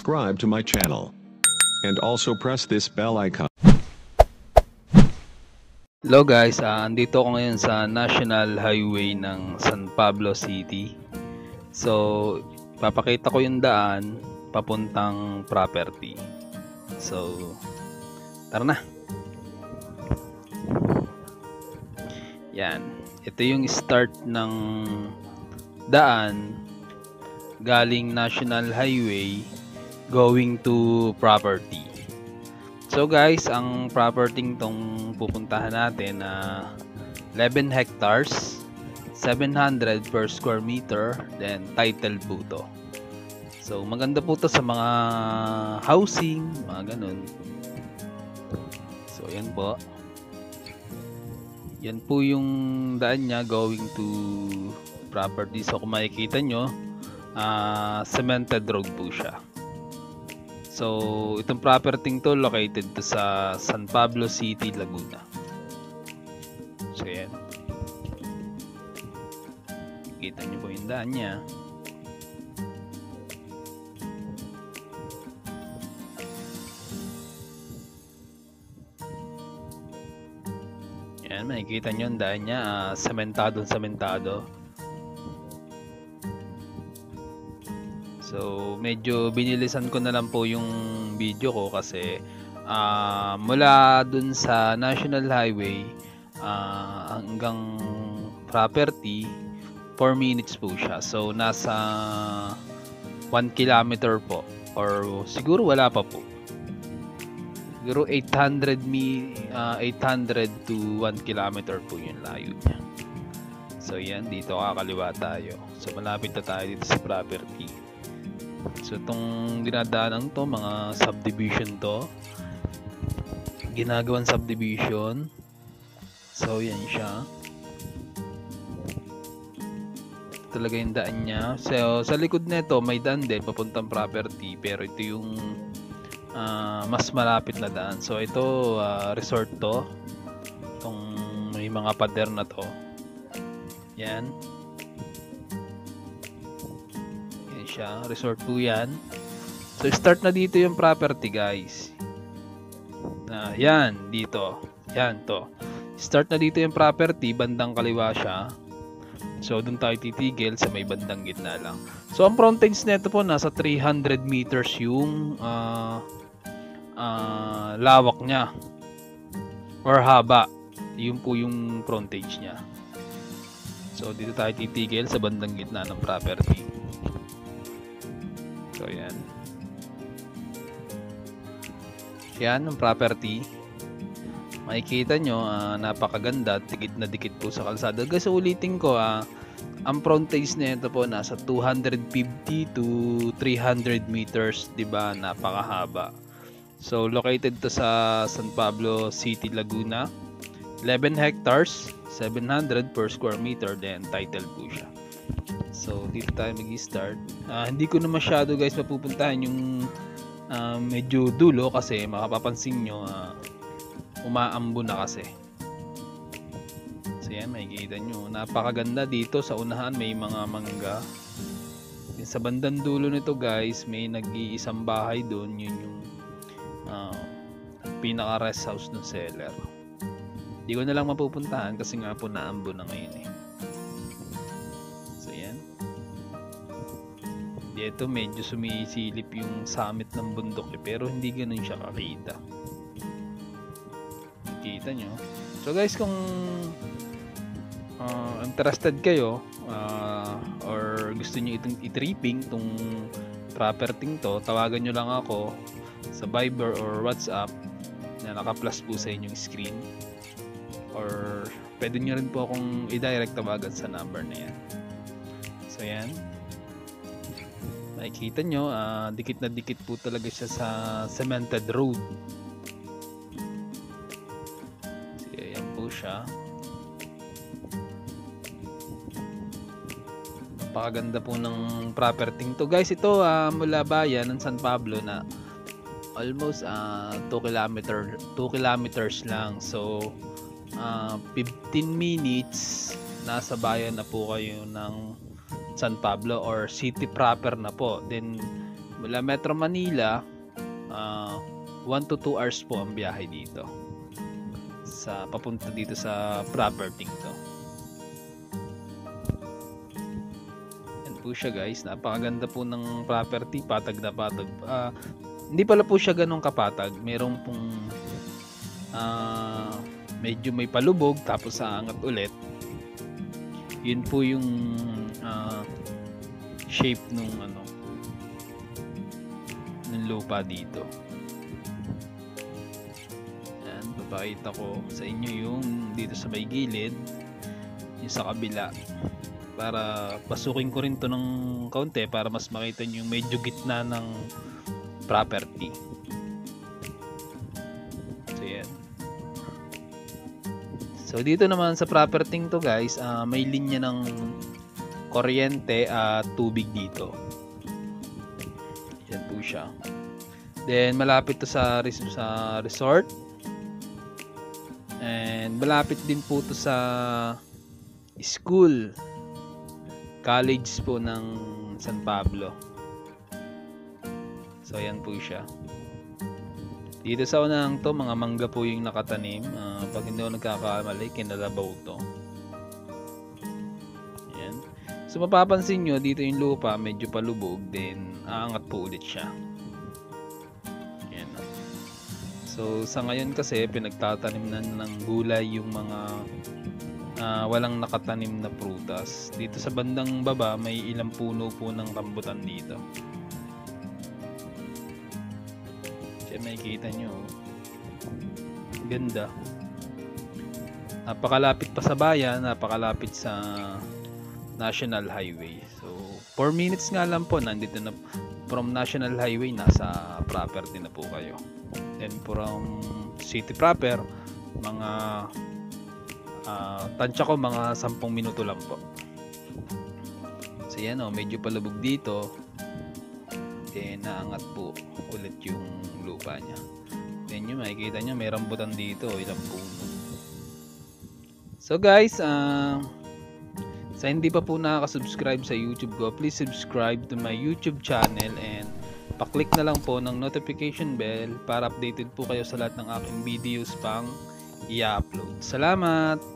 subscribe to my channel. And also press this bell icon. Hello guys, andito ako ngayon sa National Highway ng San Pablo City. So, papakita ko yung daan papuntang property. So, tara na. Yan. Ito yung start ng daan galing National Highway going to property. So guys, ang property tong pupuntahan natin na 11 hectares, 700 per square meter, then title po to. So maganda po to sa mga housing, mga ganun. So yan po. Yan po yung daan niya going to property. So kung makikita nyo, cemented road po siya. So, itong property to located to sa San Pablo City, Laguna. So, yan. Kita nyo po yung daan niya. Yan, makikita nyo yung daan niya. Sementado. So, medyo binilisan ko na lang po yung video ko kasi mula dun sa National Highway hanggang property 4 minutes po siya. So, nasa 1 kilometer po or siguro wala pa po. Siguro 800 to 1 kilometer po yung layo niya. So, yan. Dito kakaliwa tayo. So, malapit na tayo dito sa property. So itong dinadaanan to, mga subdivision to, ginagawang subdivision. So yan siya. Ito talaga yung daan niya. So sa likod nito may daan din papuntang property, pero ito yung mas malapit na daan. So ito resort to, itong may mga pader na to. Yan siya, resort po yan. So start na dito yung property guys. Yan dito, yan to. Start na dito yung property, bandang kaliwa siya. So doon tayo titigil sa may bandang gitna lang. So ang frontage nito po nasa 300 meters yung lawak niya or haba. Yun po yung frontage niya. So dito tayo titigil sa bandang gitna ng property. So yan. Yan ang property. Makikita nyo, napakaganda, dikit na dikit po sa kalsada. Guys, ulitin ko, ang frontage na ito po nasa 250 to 300 meters, 'di ba? Napakahaba. So located to sa San Pablo City, Laguna. 11 hectares, 700 per square meter, then title po siya. So dito tayo mag-start. Hindi ko na masyado guys mapupuntahan yung medyo dulo kasi makapapansin nyo umaambo na kasi. So yan, makikita nyo, napakaganda dito sa unahan, may mga mangga. Sa bandang dulo nito guys, may nag-iisang bahay doon, yun yung pinaka rest house ng seller. Hindi ko na lang mapupuntahan kasi nga po naambo na ngayon eh. Dito medyo sumisilip yung summit ng bundok pero hindi ganun siya kakita. Kita nyo. So guys, kung interested kayo or gusto nyo itong i-tripping itong property to, tawagan nyo lang ako sa Viber or WhatsApp na naka-plus po sa inyong screen, or pwede nyo rin po akong i-direct tawagan sa number na yan. So yan, makikita nyo, dikit na dikit po talaga siya sa cemented road. So, ayan po siya. Napakaganda po ng property to guys. Ito mula bayan ng San Pablo na almost 2 kilometers lang. So 15 minutes nasa bayan na po kayo ng San Pablo or city proper na po. Then mula Metro Manila, 1 to 2 hours po ang biyahe dito. Papunta dito sa property to. Yan po siya guys, napakaganda po ng property, patag na patag. Hindi pala po siya ganun kapatag, merong pong medyo may palubog tapos aangat ulit. Yun po yung shape nung ng lupa dito. Yan, papakita ko sa inyo yung dito sa may gilid, yung sa kabila, para pasukin ko rin to ng kaunti para mas makita nyo yung medyo gitna ng property. So yan. So dito naman sa property to guys, may linya ng kuryente at tubig dito. Yan po siya. Then malapit to sa resort. And malapit din po to sa school, college po ng San Pablo. So ayan po siya. Dito sa unang to, mga mangga po yung nakatanim. Pag hindi ako nagkakamali, kinalabaw to. Ayan. So mapapansin nyo, dito yung lupa, medyo palubog, then aangat po ulit siya. Ayan. So sa ngayon kasi, pinagtatanim na ng gulay yung mga walang nakatanim na prutas. Dito sa bandang baba, may ilang puno po ng rambutan dito. Makikita nyo, ganda. Napakalapit pa sa bayan, napakalapit sa National Highway. So 4 minutes nga lang po, nandito na from National Highway, nasa property na po kayo. Then from city proper, mga tansya ko mga 10 minuto lang po. So yan medyo palubog dito. Then naangat po ulit yung lupa niya. Then yung makikita nyo, may rambutan dito, ilang puno. So guys, sa hindi pa po nakaka-subscribe sa YouTube ko, please subscribe to my YouTube channel and pa-click na lang po ng notification bell para updated po kayo sa lahat ng aking videos pang i-upload. Salamat!